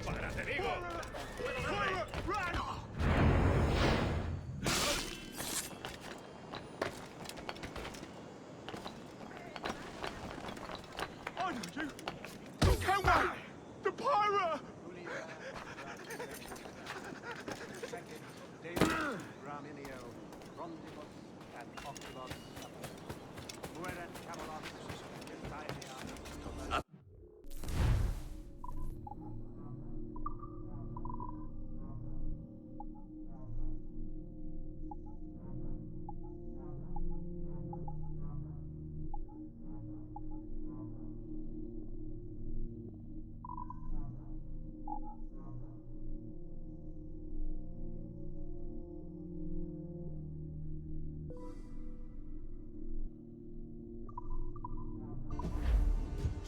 ¡Para, te digo! I know you! Kenway! The pirate! Raminio, Rondibus, and Octibus, Mueret Camelot, Gestalia.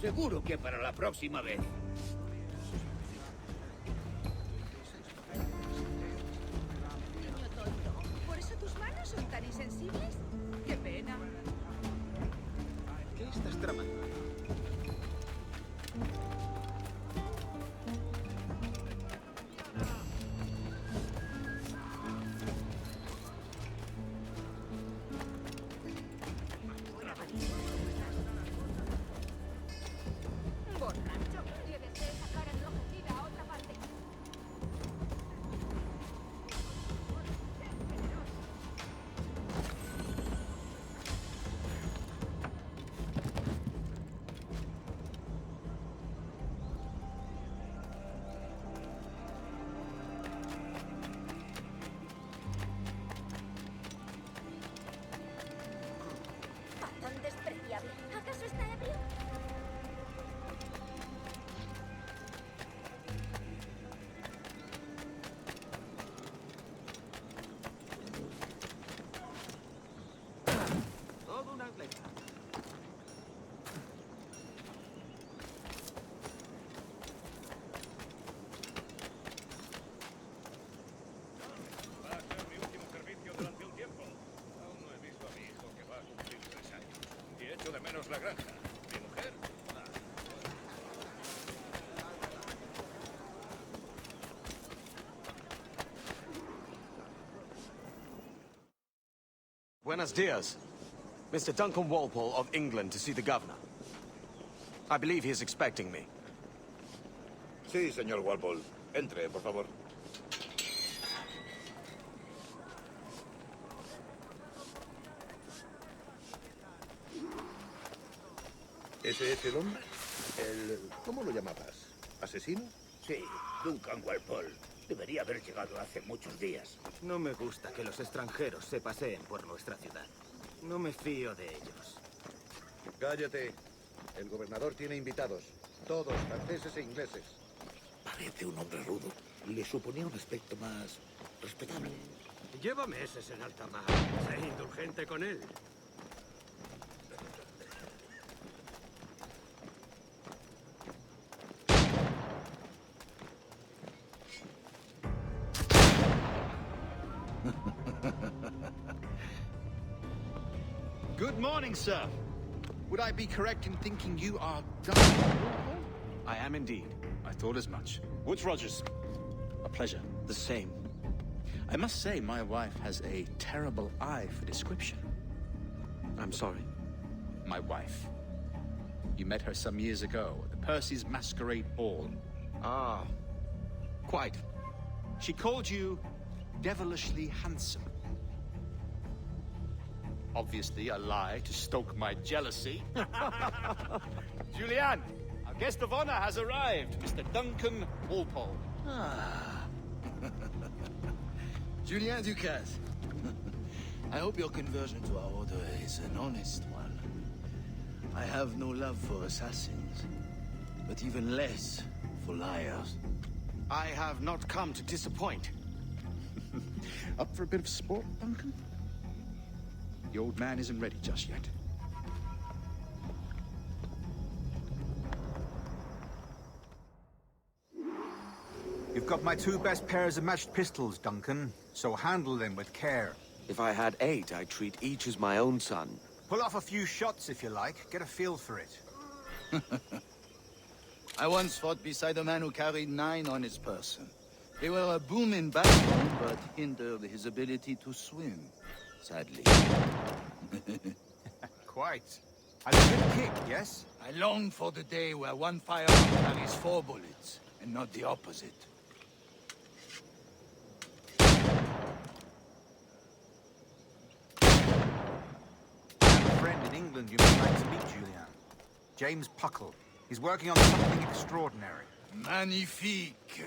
Seguro que para la próxima vez. Niño tonto, ¿por eso tus manos son tan insensibles? ¡Qué pena! ¿Qué estás tramando? Borracho, tienes que sacar enrojecida a otra parte. Patón despreciable. ¿Acaso está ebrio? Todo un atleta. Va a ser mi último servicio durante un tiempo. Aún no he visto a mi hijo, que va a cumplir 3 años. Y echo de menos la granja. Mi mujer, Buenos dias. Mr. Duncan Walpole of England to see the governor. I believe he is expecting me. Sí, señor Walpole. Entre, por favor. ¿Ese es el hombre? ¿Cómo lo llamabas? ¿Asesino? Sí, Duncan Walpole. Debería haber llegado hace muchos días. No me gusta que los extranjeros se paseen por nuestra ciudad. No me fío de ellos. Cállate. El gobernador tiene invitados. Todos franceses e ingleses. Parece un hombre rudo. Le suponía un aspecto más respetable. Lleva meses en alta mar. Sé indulgente con él. Good morning, sir. Would I be correct in thinking you are Duncan? I am indeed. I thought as much. Woods Rogers. A pleasure. The same. I must say, my wife has a terrible eye for description. I'm sorry. My wife. You met her some years ago at the Percy's Masquerade Ball. Ah, quite. She called you devilishly handsome. Obviously a lie to stoke my jealousy. Julianne, our guest of honor has arrived, Mr. Duncan Walpole. Ah. Julien Ducasse. I hope your conversion to our order is an honest one. I have no love for assassins, but even less for liars. I have not come to disappoint. Up for a bit of sport, Duncan? The old man isn't ready just yet. You've got my 2 best pairs of matched pistols, Duncan, so handle them with care. If I had 8, I'd treat each as my own son. Pull off a few shots if you like, get a feel for it. I once fought beside a man who carried 9 on his person. They were a boom in battle, but hindered his ability to swim, sadly. Quite. And a good kick, yes? I long for the day where one firearm carries 4 bullets, and not the opposite. I have a friend in England you might like to meet, Julian. James Puckle. He's working on something extraordinary. Magnifique!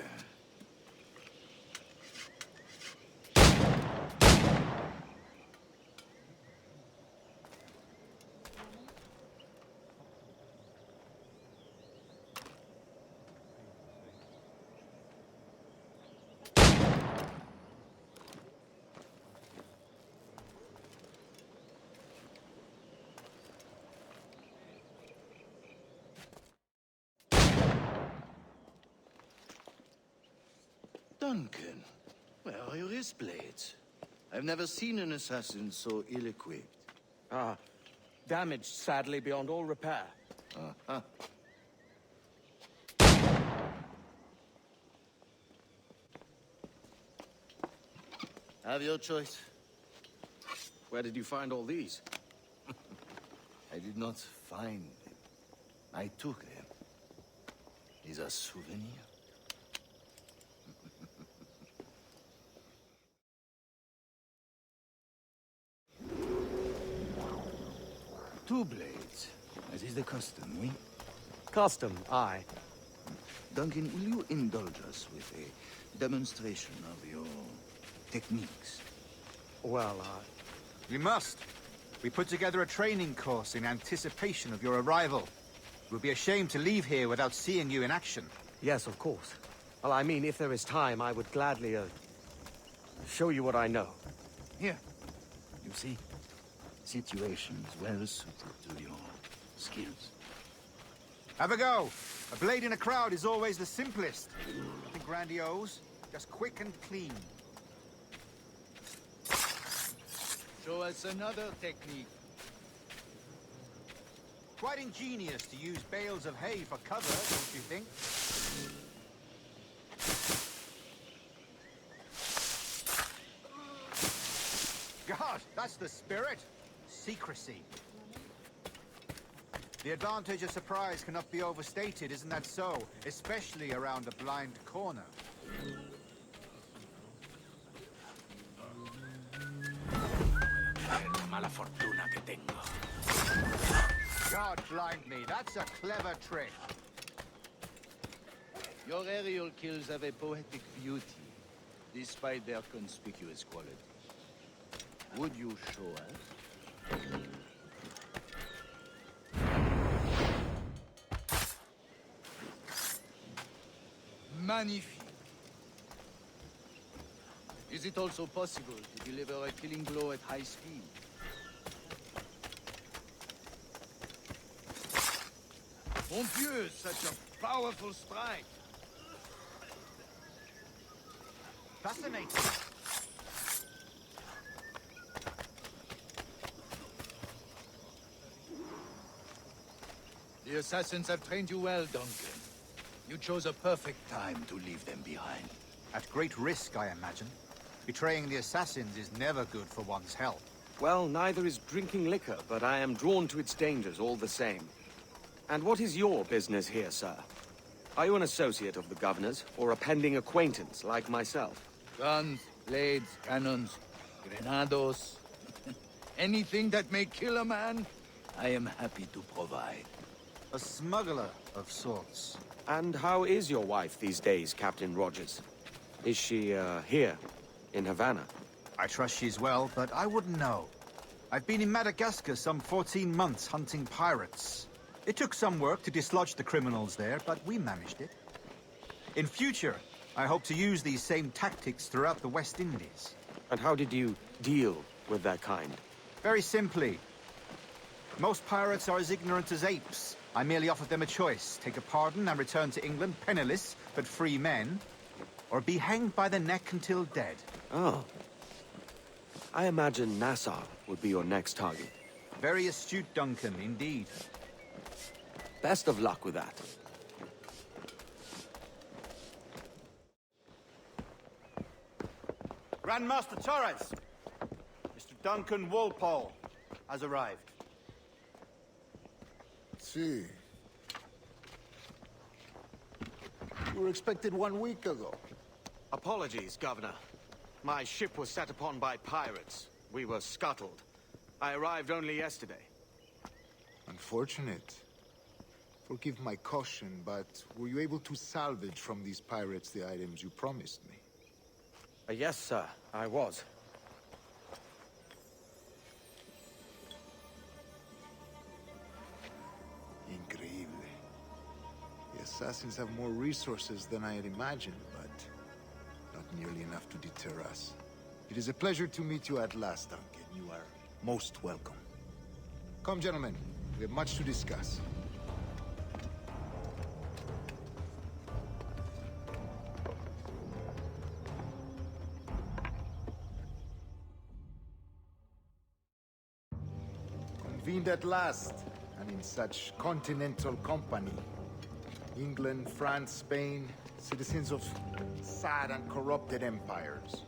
Duncan, where are your wrist blades? I've never seen an assassin so ill-equipped. Ah, damaged sadly beyond all repair. Uh-huh. Have your choice. Where did you find all these? I did not find them. I took them. These are souvenirs. Two blades, as is the custom, oui? Custom, aye. Duncan, will you indulge us with a demonstration of your techniques? Well, We must. We put together a training course in anticipation of your arrival. It would be a shame to leave here without seeing you in action. yes, of course. Well, I mean, if there is time, I would gladly, show you what I know. Here, you see, situations well suited to your skills. Have a go. A blade in a crowd is always the simplest. Nothing grandiose, just quick and clean. Show us another technique. Quite ingenious to use bales of hay for cover, don't you think? God, that's the spirit. Secrecy. The advantage of surprise cannot be overstated, isn't that so? Especially around a blind corner. Mala fortuna que tengo. God blind me, that's a clever trick. Your aerial kills have a poetic beauty, despite their conspicuous quality. Would you show us? Magnifique. Is it also possible to deliver a killing blow at high speed? Mon Dieu, such a powerful strike! Fascinating. The assassins have trained you well, Duncan. You chose a perfect time to leave them behind. At great risk, I imagine. Betraying the assassins is never good for one's health. Well, neither is drinking liquor, but I am drawn to its dangers all the same. And what is your business here, sir? Are you an associate of the governor's, or a pending acquaintance like myself? Guns, blades, cannons, grenados. Anything that may kill a man, I am happy to provide. A smuggler of sorts. And how is your wife these days, Captain Rogers? Is she, here, in Havana? I trust she's well, but I wouldn't know. I've been in Madagascar some 14 months hunting pirates. It took some work to dislodge the criminals there, but we managed it. In future, I hope to use these same tactics throughout the West Indies. And how did you deal with that kind? Very simply. Most pirates are as ignorant as apes. I merely offered them a choice. Take a pardon and return to England penniless, but free men. Or be hanged by the neck until dead. Oh. I imagine Nassau would be your next target. Very astute, Duncan, indeed. Best of luck with that. Grandmaster Torres! Mr. Duncan Walpole has arrived. See. You were expected 1 week ago. Apologies, Governor. My ship was set upon by pirates. We were scuttled. I arrived only yesterday. Unfortunate. Forgive my caution, but were you able to salvage from these pirates the items you promised me? Yes, sir, I was. Increíble. The assassins have more resources than I had imagined, but not nearly enough to deter us. It is a pleasure to meet you at last, Duncan. You are most welcome. Come, gentlemen. We have much to discuss. Convened at last, and in such continental company. England, France, Spain, citizens of sad and corrupted empires.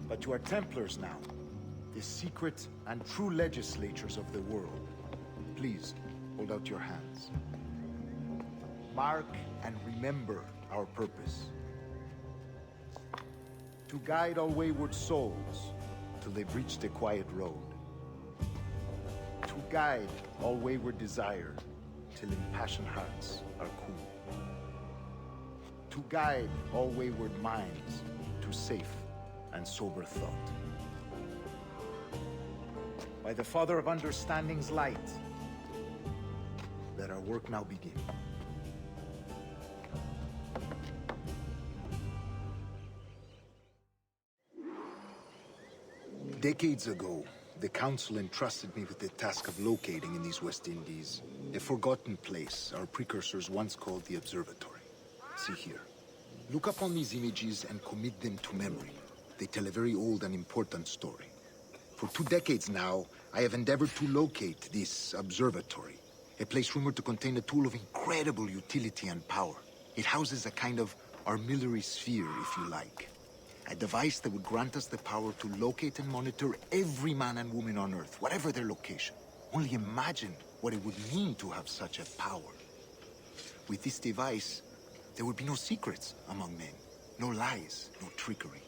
But you are Templars now, the secret and true legislators of the world. Please, hold out your hands. Mark and remember our purpose. To guide all wayward souls till they've reached a quiet road. To guide all wayward desire till impassioned hearts are cool. To guide all wayward minds to safe and sober thought. By the Father of Understanding's light, let our work now begin. Decades ago, the Council entrusted me with the task of locating in these West Indies a forgotten place our precursors once called the Observatory. See here. Look upon these images and commit them to memory. They tell a very old and important story. For 2 decades now, I have endeavored to locate this observatory, a place rumored to contain a tool of incredible utility and power. It houses a kind of armillary sphere, if you like. A device that would grant us the power to locate and monitor every man and woman on Earth, whatever their location. Only imagine what it would mean to have such a power. With this device, there would be no secrets among men, no lies, no trickery.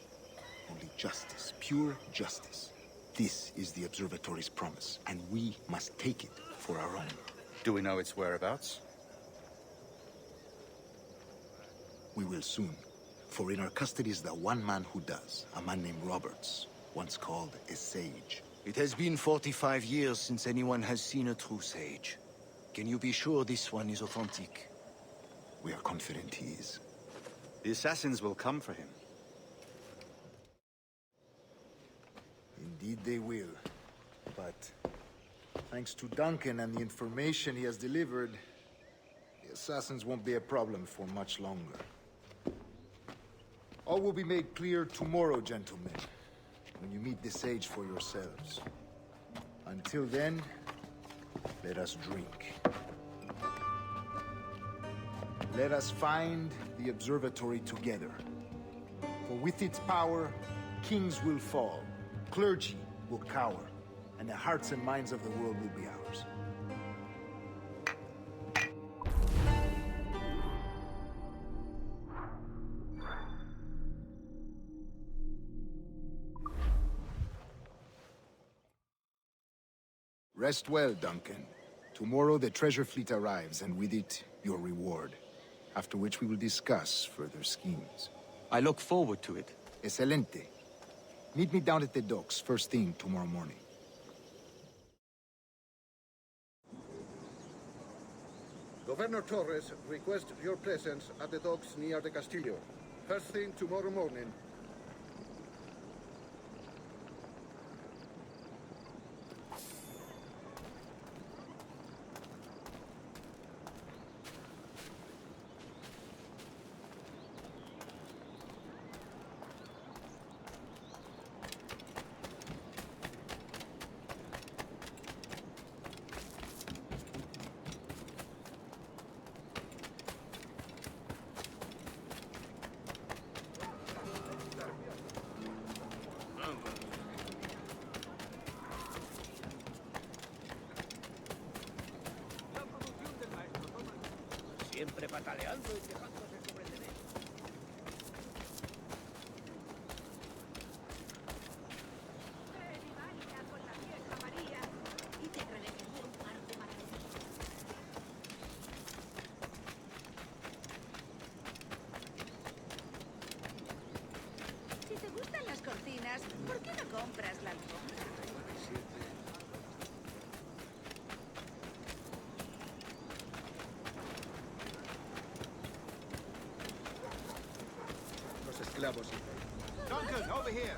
Only justice, pure justice. This is the Observatory's promise, and we must take it for our own. Do we know its whereabouts? We will soon. For in our custody is the one man who does, a man named Roberts, once called a sage. It has been 45 years since anyone has seen a true sage. Can you be sure this one is authentic? We are confident he is. The assassins will come for him. Indeed they will. But thanks to Duncan and the information he has delivered, the assassins won't be a problem for much longer. All will be made clear tomorrow, gentlemen, when you meet the sage for yourselves. Until then, let us drink. Let us find the observatory together. For with its power, kings will fall, clergy will cower, and the hearts and minds of the world will be ours. Rest well, Duncan. Tomorrow the treasure fleet arrives, and with it, your reward. After which we will discuss further schemes. I look forward to it. Excelente. Meet me down at the docks first thing tomorrow morning. Governor Torres requests your presence at the docks near the Castillo. First thing tomorrow morning. Siempre pataleando y quejándose sobre tener. Ven y baila con la vieja María y te revelaría un par de maravillas. Si te gustan las cortinas, ¿por qué no compras la alfombra? Los esclavos. Duncan, over here.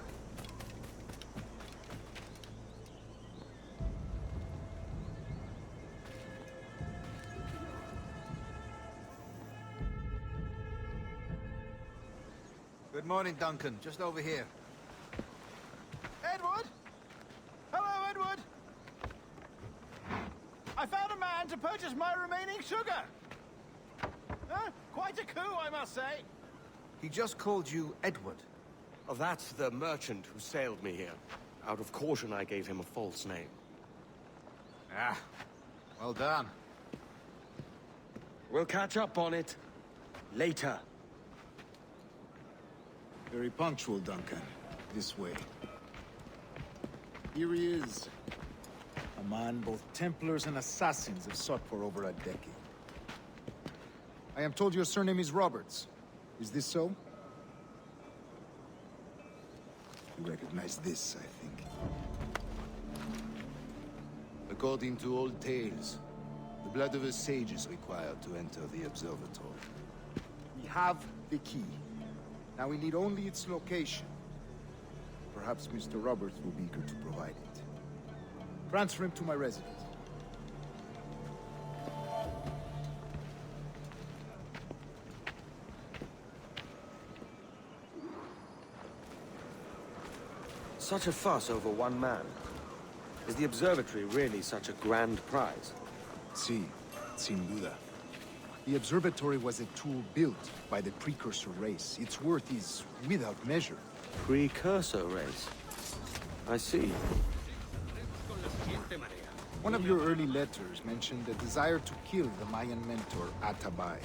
Good morning, Duncan. Just over here. Edward? Hello, Edward! I found a man to purchase my remaining sugar! Huh? Quite a coup, I must say. He just called you Edward. Oh, that's the merchant who sailed me here. Out of caution, I gave him a false name. Ah, well done. We'll catch up on it later. Very punctual, Duncan. This way. Here he is. A man both Templars and Assassins have sought for over a decade. I am told your surname is Roberts. Is this so? You recognize this, I think. According to old tales, the blood of a sage is required to enter the observatory. We have the key. Now we need only its location. Perhaps Mr. Roberts will be eager to provide it. Transfer him to my residence. Such a fuss over one man. Is the observatory really such a grand prize? Sí, sin duda. The observatory was a tool built by the precursor race. Its worth is without measure. Precursor race? I see. One of your early letters mentioned a desire to kill the Mayan mentor, Atabay.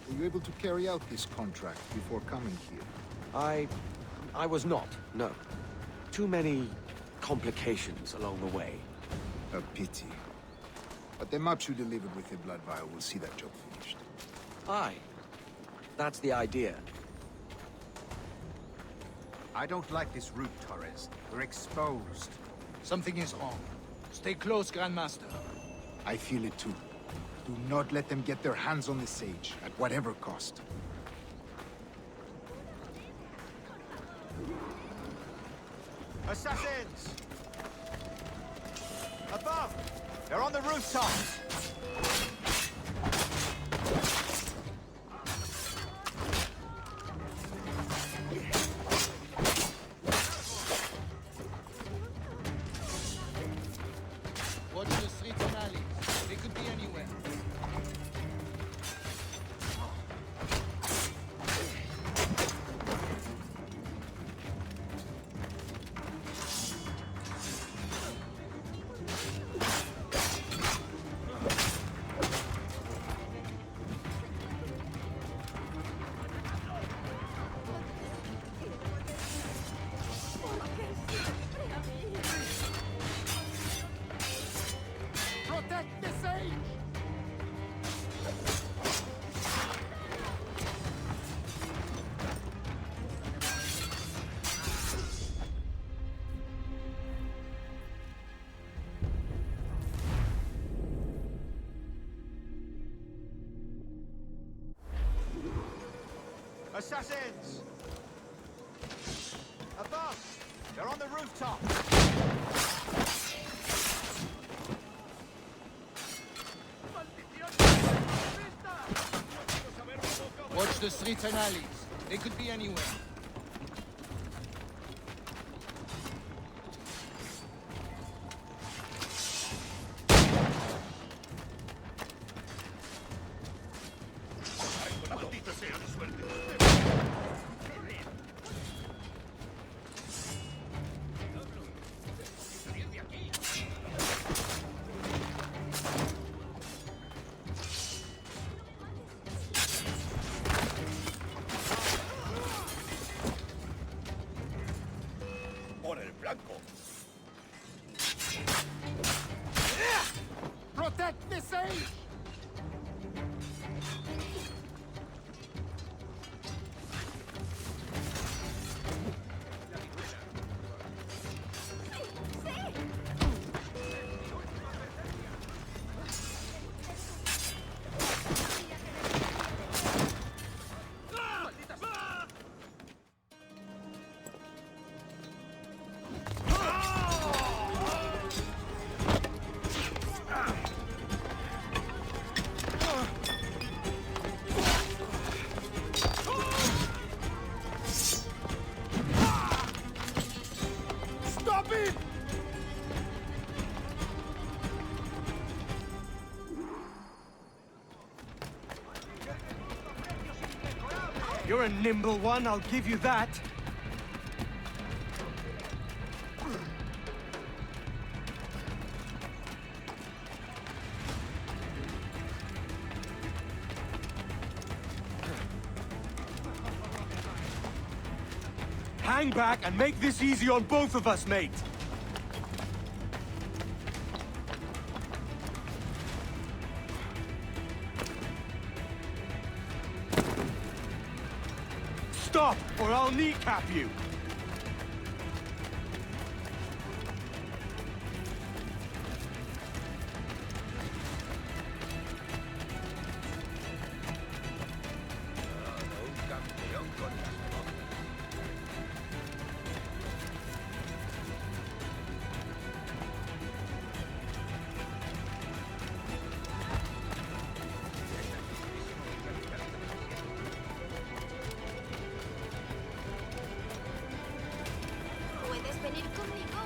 Were you able to carry out this contract before coming here? I was not, no. Too many complications along the way. A pity. But the maps you delivered with the blood vial will see that job finished. Aye. That's the idea. I don't like this route, Torres. We're exposed. Something is wrong. Stay close, Grandmaster. I feel it too. Do not let them get their hands on the sage, at whatever cost. Assassins! Above! They're on the rooftops! Watch the streets and alleys. They could be anywhere. Protect the sage! Assassins! Above! They're on the rooftops! Watch the streets and alleys. They could be anywhere. Maldita sea la suerte. You're a nimble one, I'll give you that. Hang back and make this easy on both of us, mate. Stop, or I'll kneecap you! Puedes venir conmigo.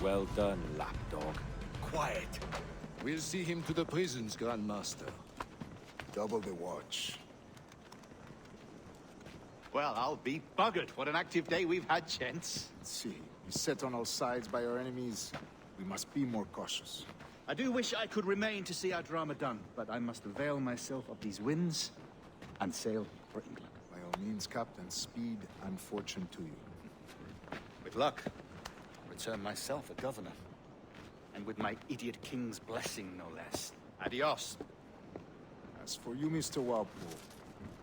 Well done, lapdog. Quiet. We'll see him to the prisons, Grandmaster. Double the watch. Well, I'll be buggered. What an active day we've had, gents. Let's see. Beset on all sides by our enemies, we must be more cautious. I do wish I could remain to see our drama done, but I must avail myself of these winds and sail for England. By all means, Captain, speed and fortune to you. With luck, return myself a governor. And with my idiot king's blessing, no less. Adios. As for you, Mr. Walpole,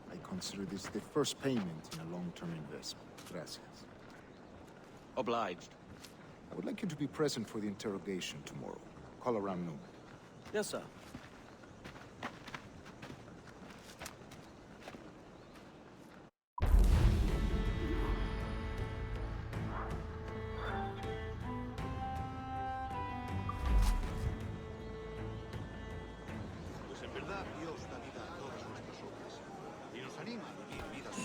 I consider this the first payment in a long-term investment. Gracias. Obliged. I would like you to be present for the interrogation tomorrow. Call around noon. Yes, sir. Pues en verdad Dios da vida a todas nuestras obras y nos anima a vivir vidas